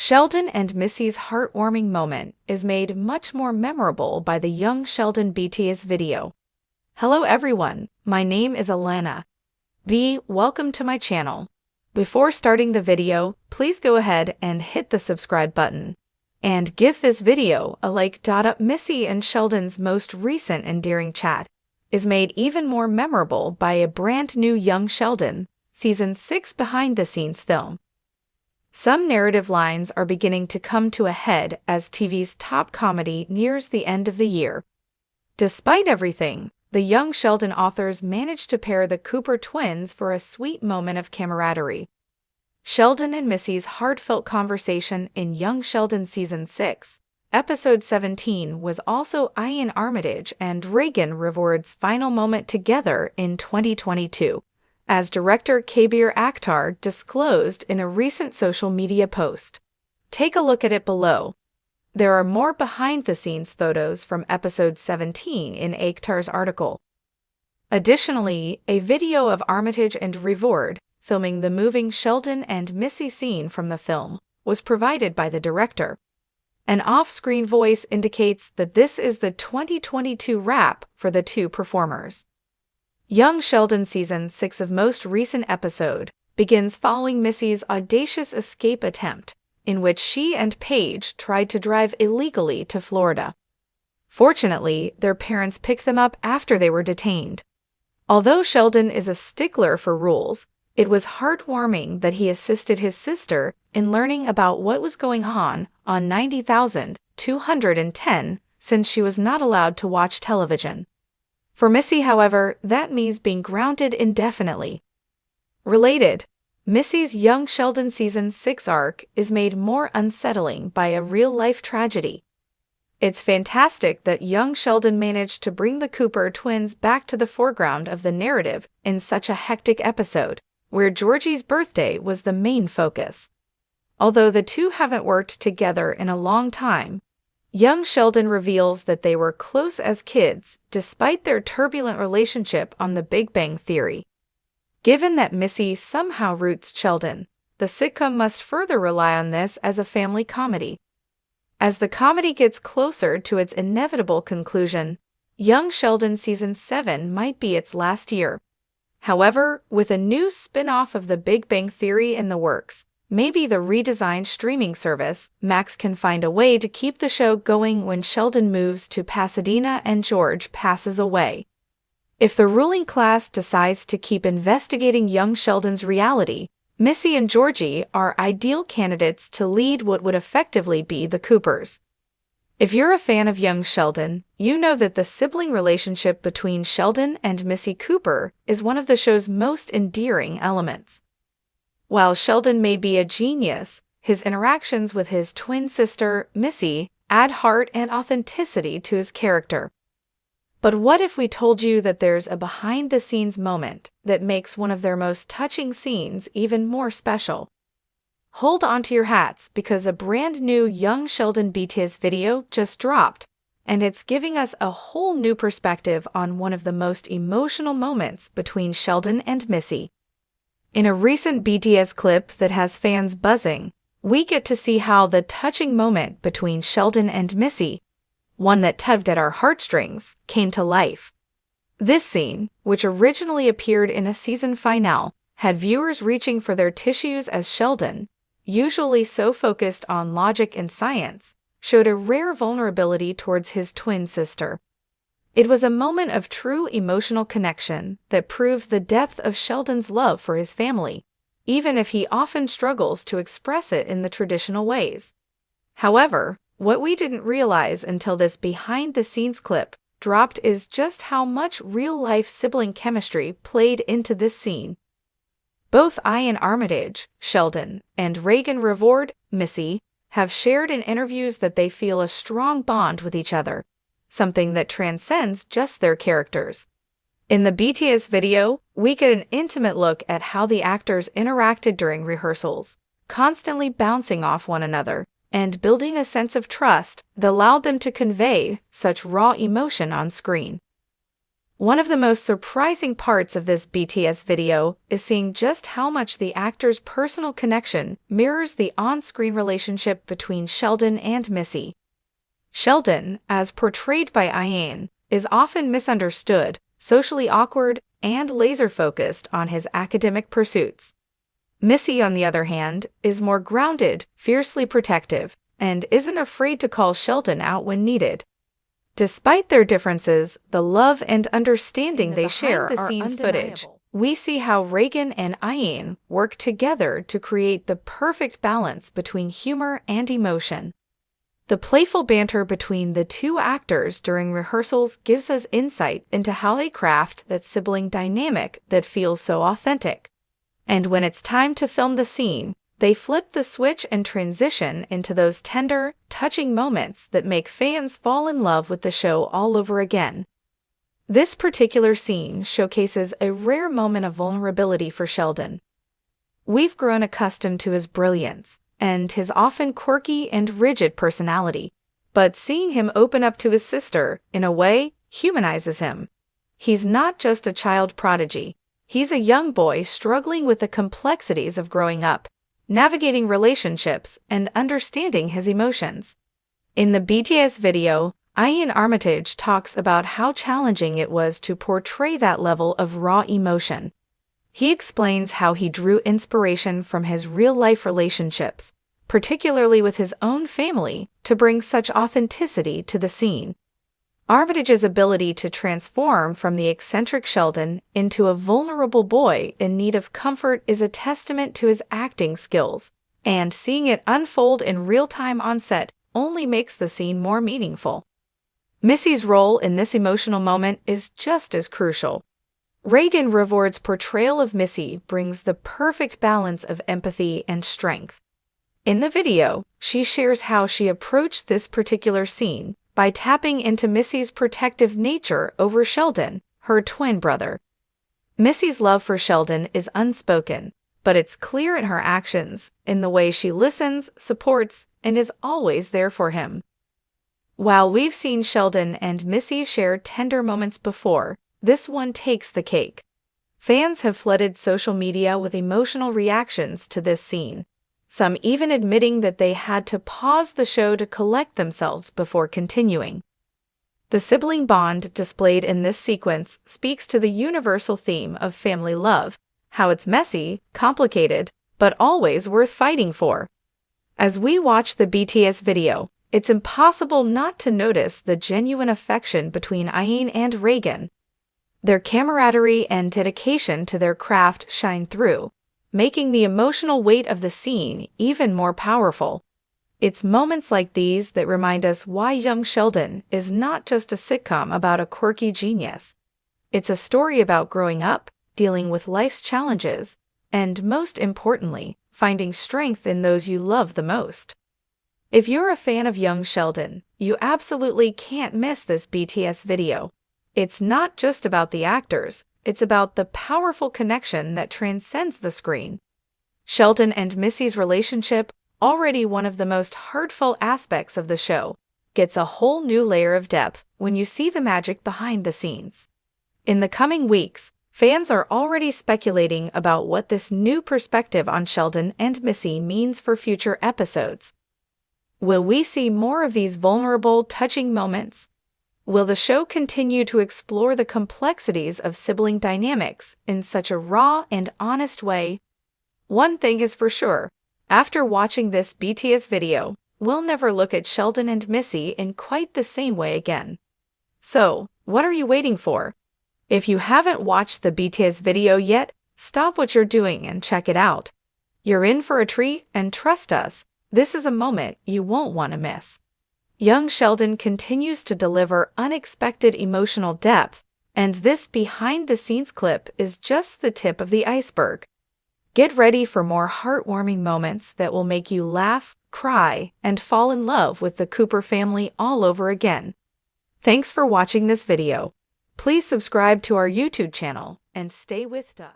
Sheldon and Missy's heartwarming moment is made much more memorable by the young Sheldon BTS video. Hello everyone, my name is Alana. Welcome to my channel. Before starting the video, please go ahead and hit the subscribe button. And give this video a like. Missy and Sheldon's most recent endearing chat is made even more memorable by a brand new young Sheldon, Season 6 behind-the-scenes film. Some narrative lines are beginning to come to a head as TV's top comedy nears the end of the year. Despite everything, the young Sheldon authors managed to pair the Cooper twins for a sweet moment of camaraderie. Sheldon and Missy's heartfelt conversation in Young Sheldon Season 6, Episode 17 was also Ian Armitage and Reagan Reward's final moment together in 2022. As director Kabir Akhtar disclosed in a recent social media post. Take a look at it below. There are more behind-the-scenes photos from episode 17 in Akhtar's article. Additionally, a video of Armitage and Reward filming the moving Sheldon and Missy scene from the film was provided by the director. An off-screen voice indicates that this is the 2022 wrap for the two performers. Young Sheldon Season 6 of most recent episode begins following Missy's audacious escape attempt, in which she and Paige tried to drive illegally to Florida. Fortunately, their parents picked them up after they were detained. Although Sheldon is a stickler for rules, it was heartwarming that he assisted his sister in learning about what was going on 90,210 since she was not allowed to watch television. For Missy, however, that means being grounded indefinitely. Related, Missy's Young Sheldon Season 6 arc is made more unsettling by a real-life tragedy. It's fantastic that young Sheldon managed to bring the Cooper twins back to the foreground of the narrative in such a hectic episode, where Georgie's birthday was the main focus. Although the two haven't worked together in a long time, young Sheldon reveals that they were close as kids despite their turbulent relationship on The Big Bang Theory. Given that Missy somehow roots Sheldon, the sitcom must further rely on this as a family comedy. As the comedy gets closer to its inevitable conclusion, Young Sheldon Season 7 might be its last year. However, with a new spin-off of The Big Bang Theory in the works, maybe the redesigned streaming service, Max, can find a way to keep the show going when Sheldon moves to Pasadena and George passes away. If the ruling class decides to keep investigating young Sheldon's reality, Missy and Georgie are ideal candidates to lead what would effectively be the Coopers. If you're a fan of young Sheldon, you know that the sibling relationship between Sheldon and Missy Cooper is one of the show's most endearing elements. While Sheldon may be a genius, his interactions with his twin sister, Missy, add heart and authenticity to his character. But what if we told you that there's a behind-the-scenes moment that makes one of their most touching scenes even more special? Hold on to your hats because a brand new Young Sheldon BTS video just dropped, and it's giving us a whole new perspective on one of the most emotional moments between Sheldon and Missy. In a recent BTS clip that has fans buzzing, we get to see how the touching moment between Sheldon and Missy, one that tugged at our heartstrings, came to life. This scene, which originally appeared in a season finale, had viewers reaching for their tissues as Sheldon, usually so focused on logic and science, showed a rare vulnerability towards his twin sister. It was a moment of true emotional connection that proved the depth of Sheldon's love for his family, even if he often struggles to express it in the traditional ways. However, what we didn't realize until this behind-the-scenes clip dropped is just how much real-life sibling chemistry played into this scene. Both Ian Armitage, Sheldon, and Reagan Reward, Missy, have shared in interviews that they feel a strong bond with each other, something that transcends just their characters. In the BTS video, we get an intimate look at how the actors interacted during rehearsals, constantly bouncing off one another and building a sense of trust that allowed them to convey such raw emotion on screen. One of the most surprising parts of this BTS video is seeing just how much the actor's personal connection mirrors the on-screen relationship between Sheldon and Missy. Sheldon, as portrayed by Ian, is often misunderstood, socially awkward, and laser-focused on his academic pursuits. Missy, on the other hand, is more grounded, fiercely protective, and isn't afraid to call Sheldon out when needed. Despite their differences, the love and understanding they share are undeniable. Footage, we see how Reagan and Ian work together to create the perfect balance between humor and emotion. The playful banter between the two actors during rehearsals gives us insight into how they craft that sibling dynamic that feels so authentic. And when it's time to film the scene, they flip the switch and transition into those tender, touching moments that make fans fall in love with the show all over again. This particular scene showcases a rare moment of vulnerability for Sheldon. We've grown accustomed to his brilliance and his often quirky and rigid personality, but seeing him open up to his sister, in a way, humanizes him. He's not just a child prodigy. He's a young boy struggling with the complexities of growing up, navigating relationships, and understanding his emotions. In the BTS video, Ian Armitage talks about how challenging it was to portray that level of raw emotion. He explains how he drew inspiration from his real-life relationships, particularly with his own family, to bring such authenticity to the scene. Armitage's ability to transform from the eccentric Sheldon into a vulnerable boy in need of comfort is a testament to his acting skills, and seeing it unfold in real time on set only makes the scene more meaningful. Missy's role in this emotional moment is just as crucial. Reagan Reward's portrayal of Missy brings the perfect balance of empathy and strength. In the video, she shares how she approached this particular scene by tapping into Missy's protective nature over Sheldon, her twin brother. Missy's love for Sheldon is unspoken, but it's clear in her actions, in the way she listens, supports, and is always there for him. While we've seen Sheldon and Missy share tender moments before, this one takes the cake. Fans have flooded social media with emotional reactions to this scene, some even admitting that they had to pause the show to collect themselves before continuing. The sibling bond displayed in this sequence speaks to the universal theme of family love, how it's messy, complicated, but always worth fighting for. As we watch the BTS video, it's impossible not to notice the genuine affection between Ian and Reagan. Their camaraderie and dedication to their craft shine through, making the emotional weight of the scene even more powerful. It's moments like these that remind us why Young Sheldon is not just a sitcom about a quirky genius. It's a story about growing up, dealing with life's challenges, and most importantly, finding strength in those you love the most. If you're a fan of Young Sheldon, you absolutely can't miss this BTS video. It's not just about the actors, it's about the powerful connection that transcends the screen. Sheldon and Missy's relationship, already one of the most heartfelt aspects of the show, gets a whole new layer of depth when you see the magic behind the scenes. In the coming weeks, fans are already speculating about what this new perspective on Sheldon and Missy means for future episodes. Will we see more of these vulnerable, touching moments? Will the show continue to explore the complexities of sibling dynamics in such a raw and honest way? One thing is for sure, after watching this BTS video, we'll never look at Sheldon and Missy in quite the same way again. So, what are you waiting for? If you haven't watched the BTS video yet, stop what you're doing and check it out. You're in for a treat, and trust us, this is a moment you won't want to miss. Young Sheldon continues to deliver unexpected emotional depth, and this behind-the-scenes clip is just the tip of the iceberg. Get ready for more heartwarming moments that will make you laugh, cry, and fall in love with the Cooper family all over again. Thanks for watching this video. Please subscribe to our YouTube channel and stay with us.